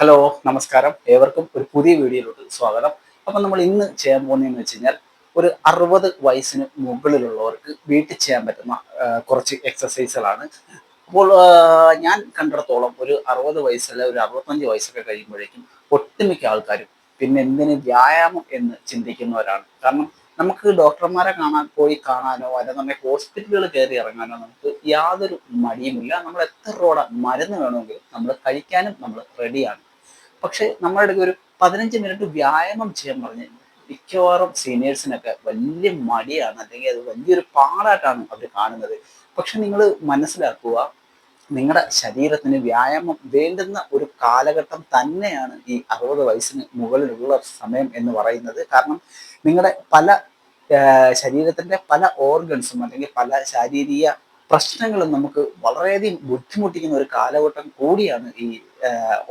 Hello നമസ്കാരം. ഏവർക്കും ഒരു പുതിയ വീഡിയോയിലോട്ട് സ്വാഗതം. അപ്പം നമ്മൾ ഇന്ന് ചെയ്യാൻ പോകുന്നതെന്ന് വെച്ച് കഴിഞ്ഞാൽ ഒരു 60 വയസ്സിന് മുകളിലുള്ളവർക്ക് വീട്ടിൽ ചെയ്യാൻ പറ്റുന്ന കുറച്ച് എക്സസൈസുകളാണ്. അപ്പോൾ ഞാൻ കണ്ടിടത്തോളം ഒരു 60 വയസ്സല്ല ഒരു 65 വയസ്സൊക്കെ കഴിയുമ്പോഴേക്കും ഒട്ടുമിക്ക ആൾക്കാരും പിന്നെ എന്തിന് വ്യായാമം എന്ന് ചിന്തിക്കുന്നവരാണ്. കാരണം നമുക്ക് ഡോക്ടർമാരെ പോയി കാണാനോ അല്ലെന്നുണ്ടെങ്കിൽ ഹോസ്പിറ്റലുകൾ കയറി ഇറങ്ങാനോ നമുക്ക് യാതൊരു മടിയുമില്ല. നമ്മൾ എത്ര രൂപയുടെ മരുന്ന് വേണമെങ്കിലും നമ്മൾ കഴിക്കാനും നമ്മൾ റെഡിയാണ്. പക്ഷെ നമ്മുടെ ഇടയ്ക്ക് ഒരു 15 മിനിറ്റ് വ്യായാമം ചെയ്യാൻ പറഞ്ഞ് മിക്കവാറും സീനിയേഴ്സിനൊക്കെ വലിയ മടിയാണ്, അല്ലെങ്കിൽ അത് വലിയൊരു പാടായിട്ടാണ് അവർ കാണുന്നത്. പക്ഷെ നിങ്ങൾ മനസ്സിലാക്കുക, നിങ്ങളുടെ ശരീരത്തിന് വ്യായാമം വേണ്ടുന്ന ഒരു കാലഘട്ടം തന്നെയാണ് ഈ 60 വയസ്സിന് മുകളിലുള്ള സമയം എന്ന് പറയുന്നത്. കാരണം നിങ്ങളുടെ പല ശരീരത്തിന്റെ പല ഓർഗൻസും അല്ലെങ്കിൽ പല ശാരീരിക പ്രശ്നങ്ങളും നമുക്ക് വളരെയധികം ബുദ്ധിമുട്ടിക്കുന്ന ഒരു കാലഘട്ടം കൂടിയാണ് ഈ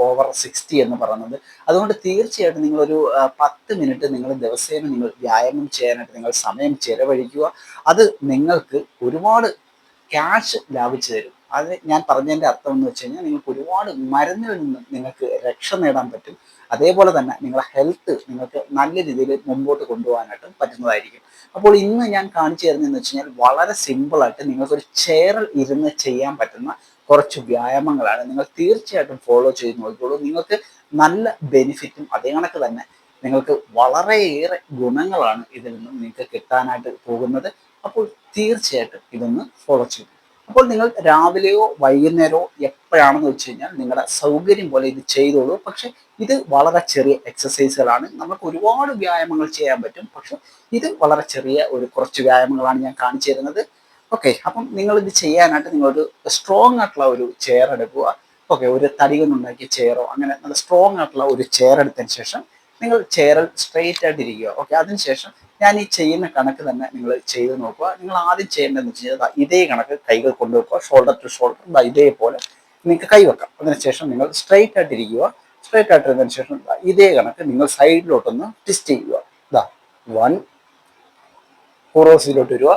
ഓവർ 60 എന്ന് പറയുന്നത്. അതുകൊണ്ട് തീർച്ചയായിട്ടും നിങ്ങളൊരു 10 മിനിറ്റ് നിങ്ങൾ ദിവസേന നിങ്ങൾ വ്യായാമം ചെയ്യാനായിട്ട് നിങ്ങൾ സമയം ചെലവഴിക്കുക. അത് നിങ്ങൾക്ക് ഒരുപാട് ക്യാഷ് ലാഭിച്ചു തരും. അത് ഞാൻ പറഞ്ഞതിൻ്റെ അർത്ഥം എന്ന് വെച്ച് കഴിഞ്ഞാൽ നിങ്ങൾക്ക് ഒരുപാട് മരുന്നിൽ നിന്ന് നിങ്ങൾക്ക് രക്ഷ നേടാൻ പറ്റും. അതേപോലെ തന്നെ നിങ്ങളുടെ ഹെൽത്ത് നിങ്ങൾക്ക് നല്ല രീതിയിൽ മുമ്പോട്ട് കൊണ്ടുപോകാനായിട്ട് പറ്റുന്നതായിരിക്കും. അപ്പോൾ ഇന്ന് ഞാൻ കാണിച്ചു തരുന്നതെന്ന് വെച്ച് കഴിഞ്ഞാൽ വളരെ സിമ്പിളായിട്ട് നിങ്ങൾക്കൊരു ചെയറിൽ ഇരുന്ന് ചെയ്യാൻ പറ്റുന്ന കുറച്ച് വ്യായാമങ്ങളാണ്. നിങ്ങൾ തീർച്ചയായിട്ടും ഫോളോ ചെയ്ത് നോക്കിക്കോളൂ. നിങ്ങൾക്ക് നല്ല ബെനിഫിറ്റും അതേ കണക്ക് തന്നെ നിങ്ങൾക്ക് വളരെയേറെ ഗുണങ്ങളാണ് ഇതിൽ നിന്ന് നിങ്ങൾക്ക് കിട്ടാനായിട്ട് പോകുന്നത്. അപ്പോൾ തീർച്ചയായിട്ടും ഇതൊന്ന് ഫോളോ ചെയ്യും. അപ്പോൾ നിങ്ങൾ രാവിലെയോ വൈകുന്നേരമോ എപ്പോഴാണെന്ന് വെച്ച് കഴിഞ്ഞാൽ നിങ്ങളുടെ സൗകര്യം പോലെ ഇത് ചെയ്തോളൂ. പക്ഷെ ഇത് വളരെ ചെറിയ എക്സസൈസുകളാണ്. നമുക്ക് ഒരുപാട് വ്യായാമങ്ങൾ ചെയ്യാൻ പറ്റും, പക്ഷെ ഇത് വളരെ ചെറിയ ഒരു കുറച്ച് വ്യായാമങ്ങളാണ് ഞാൻ കാണിച്ചു തരുന്നത്. ഓക്കെ, അപ്പം നിങ്ങൾ ഇത് ചെയ്യാനായിട്ട് നിങ്ങളൊരു സ്ട്രോങ് ആയിട്ടുള്ള ഒരു ചെയർ എടുക്കുക. ഓക്കെ, ഒരു തടി കൊണ്ടുണ്ടാക്കിയ ചെയറോ അങ്ങനെ നല്ല സ്ട്രോങ് ആയിട്ടുള്ള ഒരു ചെയർ എടുത്തതിന് ശേഷം നിങ്ങൾ ചെയറിൽ സ്ട്രെയിറ്റ് ആയിട്ട് ഇരിക്കുക. ഓക്കെ, അതിനുശേഷം ഞാൻ ഈ ചെയ്യുന്ന കണക്ക് തന്നെ നിങ്ങൾ ചെയ്ത് നോക്കുക. നിങ്ങൾ ആദ്യം ചെയ്യേണ്ടതെന്ന് വെച്ച് കഴിഞ്ഞാൽ ഇതേ കണക്ക് കൈകൾ കൊണ്ടുവെക്കുക, ഷോൾഡർ ടു ഷോൾഡർ ഇതേപോലെ നിങ്ങൾക്ക് കൈവെക്കാം. അതിനുശേഷം നിങ്ങൾ സ്ട്രെയിറ്റ് ആയിട്ട് ഇരിക്കുക. സ്ട്രെയിറ്റ് ആയിട്ട് ഇരുന്നതിന് ശേഷം ഇതേ കണക്ക് നിങ്ങൾ സൈഡിലോട്ടൊന്ന് ട്വിസ്റ്റ് ചെയ്യുക. ഇതാ 1 ഹോറോസിലോട്ട് വരിക,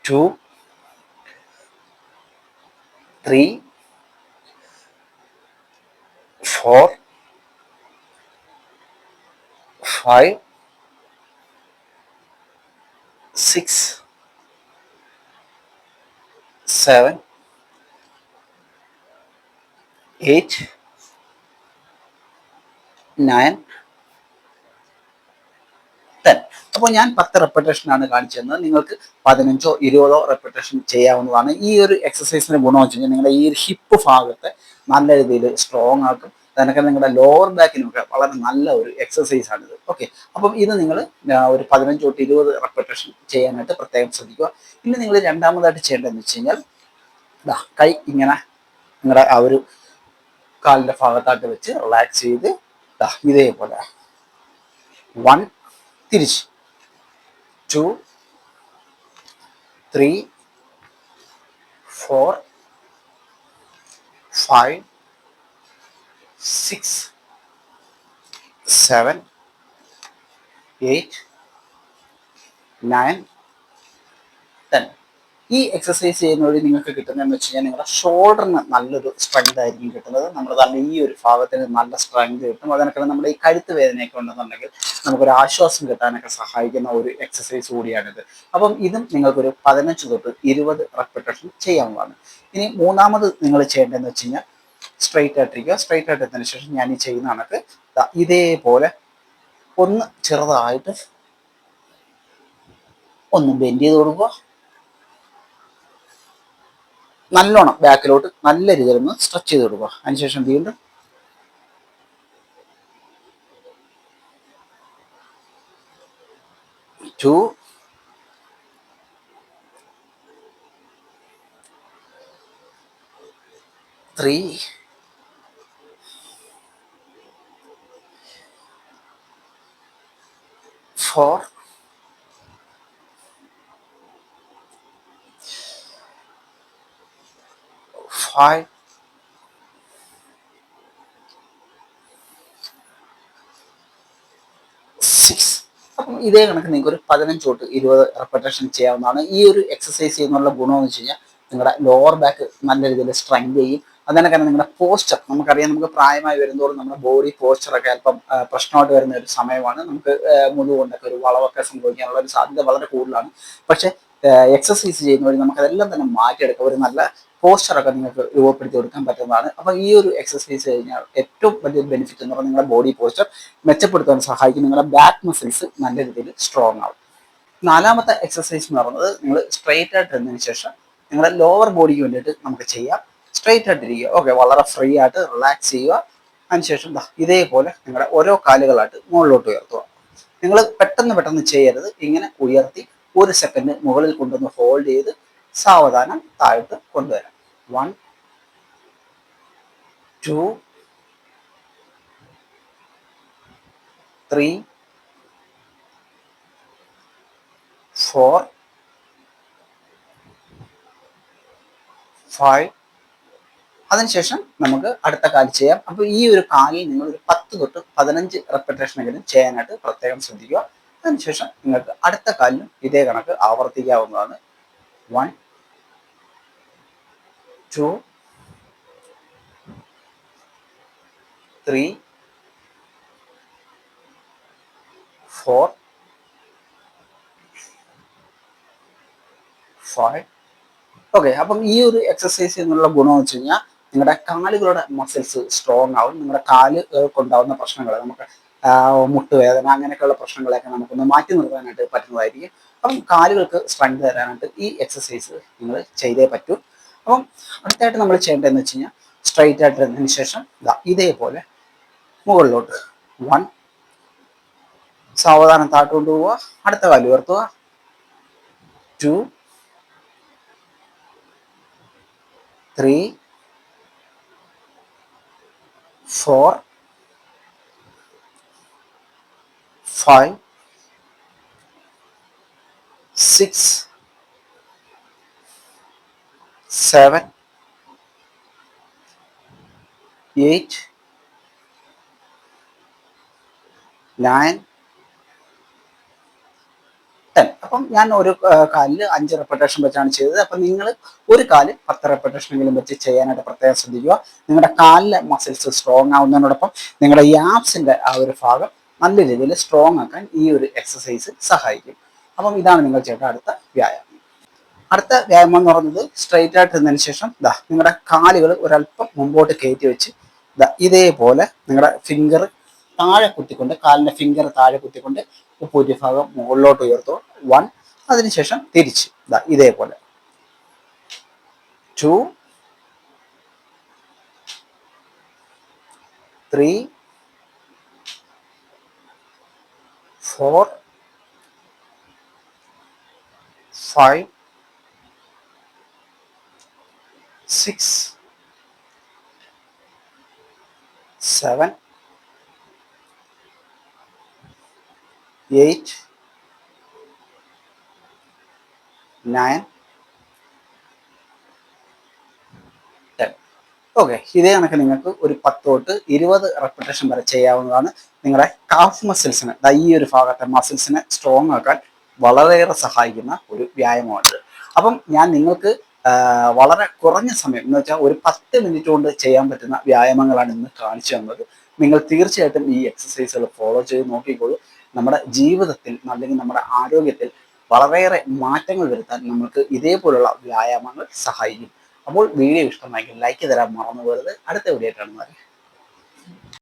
2 3 4 5 6 7 8 9 10. അപ്പോൾ ഞാൻ 10 റെപ്പിറ്റേഷനാണ് കാണിച്ചു തന്നത്. നിങ്ങൾക്ക് 15ഓ 20ഓ റെപ്പിറ്റേഷൻ ചെയ്യാവുന്നതാണ്. ഈ ഒരു എക്സസൈസിന്റെ ഗുണം വെച്ച് കഴിഞ്ഞാൽ നിങ്ങളുടെ ഈ ഒരു ഹിപ്പ് ഭാഗത്തെ നല്ല രീതിയിൽ സ്ട്രോങ് ആക്കും. അതിനൊക്കെ നിങ്ങളുടെ ലോവർ ബാക്കിനൊക്കെ വളരെ നല്ല ഒരു എക്സസൈസ് ആണിത്. ഓക്കെ, അപ്പം ഇത് നിങ്ങൾ ഒരു 15 തൊട്ട് 20 റെപ്പിറ്റേഷൻ ചെയ്യാനായിട്ട് പ്രത്യേകം ശ്രദ്ധിക്കുക. പിന്നെ നിങ്ങൾ രണ്ടാമതായിട്ട് ചെയ്യേണ്ടതെന്ന് വെച്ച് കഴിഞ്ഞാൽ കൈ ഇങ്ങനെ നിങ്ങളുടെ ആ ഒരു കാലിന്റെ ഭാഗത്തായിട്ട് വെച്ച് റിലാക്സ് ചെയ്ത് ഇതേപോലെ 1 തിരിച്ച്, 2 3 4 5 6 7 8 9 10. ഈ എക്സസൈസ് ചെയ്യുന്ന വഴി നിങ്ങൾക്ക് കിട്ടുന്നതെന്ന് വെച്ച് കഴിഞ്ഞാൽ നിങ്ങളുടെ ഷോൾഡറിന് നല്ലൊരു സ്ട്രെങ്ത് ആയിരിക്കും കിട്ടുന്നത്. നമ്മുടെ തന്നെ ഈ ഒരു ഭാഗത്തിന് നല്ല സ്ട്രെങ്ത് കിട്ടും. അതിനൊക്കെ നമ്മുടെ ഈ കഴുത്ത് വേദനയൊക്കെ ഉണ്ടെന്നുണ്ടെങ്കിൽ നമുക്കൊരു ആശ്വാസം കിട്ടാനൊക്കെ സഹായിക്കുന്ന ഒരു എക്സസൈസ് കൂടിയാണിത്. അപ്പം ഇതും നിങ്ങൾക്കൊരു 15 തൊട്ട് 20 റെപ്പിറ്റേഷൻ ചെയ്യാവുന്നതാണ്. ഇനി മൂന്നാമത് നിങ്ങൾ ചെയ്യേണ്ടതെന്ന് വെച്ച് കഴിഞ്ഞാൽ സ്ട്രെയിറ്റ് ആയിട്ടിരിക്കുക. സ്ട്രെയിറ്റ് ആയിട്ട് എത്തതിന് ശേഷം ഞാൻ ഈ ചെയ്യുന്ന കണക്ക് ഇതേപോലെ ഒന്ന് ചെറുതായിട്ട് ഒന്ന് ബെൻഡ് ചെയ്ത് കൊടുക്കുക. നല്ലോണം ബാക്കിലോട്ട് നല്ല രീതിയിൽ ഒന്ന് സ്ട്രെച്ച് ചെയ്ത് കൊടുക്കുക. അതിനുശേഷം വീണ്ടും 2 3 4 5 6. അപ്പം ഇതേ കണക്ക് നിങ്ങൾക്ക് ഒരു 15 തൊട്ട് 20 റെപ്പിറ്റേഷൻ ചെയ്യാവുന്നതാണ്. ഈ ഒരു എക്സസൈസ് ചെയ്യുന്നുള്ള ഗുണമെന്ന് വെച്ച് കഴിഞ്ഞാൽ നിങ്ങളുടെ ലോവർ ബാക്ക് നല്ല രീതിയിൽ സ്ട്രെങ്ത് ചെയ്യും. അതുതന്നെ കാരണം നിങ്ങളുടെ പോസ്ചർ, നമുക്കറിയാം നമുക്ക് പ്രായമായി വരുന്നതോറും നമ്മുടെ ബോഡി പോസ്ചറൊക്കെ അല്പം പ്രശ്നമായിട്ട് വരുന്ന ഒരു സമയമാണ്. നമുക്ക് മുതുക് കൊണ്ടൊക്കെ ഒരു വളവൊക്കെ സംഭവിക്കാനുള്ള ഒരു സാധ്യത വളരെ കൂടുതലാണ്. പക്ഷെ എക്സസൈസ് ചെയ്യുന്ന വഴി നമുക്കതെല്ലാം തന്നെ മാറ്റിയെടുക്കാം. ഒരു നല്ല പോസ്ചറൊക്കെ നിങ്ങൾക്ക് രൂപപ്പെടുത്തി കൊടുക്കാൻ പറ്റുന്നതാണ്. അപ്പോൾ ഈ ഒരു എക്സസൈസ് കഴിഞ്ഞാൽ ഏറ്റവും വലിയൊരു ബെനിഫിറ്റ് എന്ന് പറഞ്ഞാൽ നിങ്ങളുടെ ബോഡി പോസ്ചർ മെച്ചപ്പെടുത്താൻ സഹായിക്കും. നിങ്ങളുടെ ബാക്ക് മസിൽസ് നല്ല രീതിയിൽ സ്ട്രോങ് ആവും. നാലാമത്തെ എക്സസൈസ് എന്ന് പറയുന്നത് നിങ്ങൾ സ്ട്രെയിറ്റ് ആയിട്ട് ഇരുന്നതിന് ശേഷം നിങ്ങളുടെ ലോവർ ബോഡിക്ക് വേണ്ടിയിട്ട് നമുക്ക് ചെയ്യാം. സ്ട്രെയിറ്റ് ആയിട്ട് ഇരിക്കുക. ഓക്കെ, വളരെ ഫ്രീ ആയിട്ട് റിലാക്സ് ചെയ്യുക. അതിനുശേഷം ഇതേപോലെ നിങ്ങളുടെ ഓരോ കാലുകളായിട്ട് മുകളിലോട്ട് ഉയർത്തുക. നിങ്ങൾ പെട്ടെന്ന് ചെയ്യരുത്. ഇങ്ങനെ ഉയർത്തി 1 സെക്കൻഡ് മുകളിൽ കൊണ്ടുവന്ന് ഹോൾഡ് ചെയ്ത് സാവധാനം താഴോട്ട് കൊണ്ടുവരാം. 1 2 3 4 5. അതിനുശേഷം നമുക്ക് അടുത്ത കാല് ചെയ്യാം. അപ്പോൾ ഈ ഒരു കാലിൽ നിങ്ങൾ ഒരു 10 തൊട്ട് 15 റെപ്പിറ്റേഷനെങ്കിലും ചെയ്യാനായിട്ട് പ്രത്യേകം ശ്രദ്ധിക്കുക. അതിനുശേഷം നിങ്ങൾക്ക് അടുത്ത കാലിലും ഇതേ കണക്ക് ആവർത്തിക്കാവുന്നതാണ്. 1 2 3 4 5. ഓക്കെ, അപ്പം ഈ ഒരു എക്സസൈസ് എന്നുള്ള ഗുണം എന്ന് വെച്ച് കഴിഞ്ഞാൽ നിങ്ങളുടെ കാലുകളുടെ മസിൽസ് സ്ട്രോങ് ആവും. നിങ്ങളുടെ കാല് കൊണ്ടാവുന്ന പ്രശ്നങ്ങൾ, നമുക്ക് മുട്ടുവേദന അങ്ങനെയൊക്കെയുള്ള പ്രശ്നങ്ങളെയൊക്കെ നമുക്കൊന്ന് മാറ്റി നിർത്താനായിട്ട് പറ്റുന്നതായിരിക്കും. അപ്പം കാലുകൾക്ക് സ്ട്രെങ്ത് തരാനായിട്ട് ഈ എക്സസൈസ് നിങ്ങൾ ചെയ്തേ പറ്റൂ. അപ്പം അടുത്തായിട്ട് നമ്മൾ ചെയ്യേണ്ടതെന്ന് വെച്ച് കഴിഞ്ഞാൽ സ്ട്രൈറ്റ് ആയിട്ട് ഇരുന്നതിന് ശേഷം ഇതേപോലെ മുകളിലോട്ട് 1, സാവധാനം താഴോട്ട് കൊണ്ടുപോവുക. അടുത്ത കാല് ഉയർത്തുക. 2 3 4 5 6 7 8 9 10. അപ്പം ഞാൻ ഒരു കാലിൽ 5 റെപ്പിറ്റേഷൻ വെച്ചാണ് ചെയ്തത്. അപ്പം നിങ്ങൾ ഒരു കാലിൽ 10 റെപ്പിറ്റേഷനെങ്കിലും വെച്ച് ചെയ്യാനായിട്ട് പ്രത്യേകം ശ്രദ്ധിക്കുക. നിങ്ങളുടെ കാലിലെ മസിൽസ് സ്ട്രോങ് ആവുന്നതിനോടൊപ്പം നിങ്ങളുടെ ഈ ആപ്സിന്റെ ആ ഒരു ഭാഗം നല്ല രീതിയിൽ സ്ട്രോങ് ആക്കാൻ ഈ ഒരു എക്സസൈസ് സഹായിക്കും. അപ്പം ഇതാണ് നിങ്ങൾ ചെയ്യേണ്ട അടുത്ത വ്യായാമം. അടുത്ത വ്യായാമം എന്ന് പറയുന്നത് സ്ട്രെയിറ്റ് ആയിട്ട് ഇരുന്നതിന് ശേഷം നിങ്ങളുടെ കാലുകൾ ഒരല്പം മുമ്പോട്ട് കയറ്റി വെച്ച് ഇതേപോലെ നിങ്ങളുടെ ഫിംഗർ താഴെ കുത്തിക്കൊണ്ട്, കാലിന്റെ ഫിംഗർ താഴെ കുത്തിക്കൊണ്ട് ഭൂരിഭാഗം മുകളിലോട്ട് ഉയർത്തുക. 1. അതിനുശേഷം തിരിച്ച് ഇതേപോലെ 2 3 4 5 6 7 8 9 10. ഓക്കെ, ഇതേ കണക്ക് നിങ്ങൾക്ക് ഒരു 10 തൊട്ട് 20 റെപ്പിറ്റേഷൻ വരെ ചെയ്യാവുന്നതാണ്. നിങ്ങളുടെ കാഫ് മസിൽസിന്, ഈ ഒരു ഭാഗത്തെ മസിൽസിനെ സ്ട്രോങ് ആക്കാൻ വളരെയേറെ സഹായിക്കുന്ന ഒരു വ്യായാമമാണ്. അപ്പം ഞാൻ നിങ്ങൾക്ക് വളരെ കുറഞ്ഞ സമയം എന്ന് വെച്ചാൽ ഒരു 10 മിനിറ്റ് കൊണ്ട് ചെയ്യാൻ പറ്റുന്ന വ്യായാമങ്ങളാണ് ഇന്ന് കാണിച്ചു തന്നത്. നിങ്ങൾ തീർച്ചയായിട്ടും ഈ എക്സസൈസുകൾ ഫോളോ ചെയ്ത് നോക്കിക്കോളൂ. നമ്മുടെ ജീവിതത്തിൽ അല്ലെങ്കിൽ നമ്മുടെ ആരോഗ്യത്തിൽ വളരെയേറെ മാറ്റങ്ങൾ വരുത്താൻ നമുക്ക് ഇതേപോലുള്ള വ്യായാമങ്ങൾ സഹായിക്കും. അപ്പോൾ വീഡിയോ ഇഷ്ടമായെങ്കിൽ ലൈക്ക് തരാൻ മറന്നു പോകരുത്. അടുത്ത വീഡിയോ കാണുന്നവരെ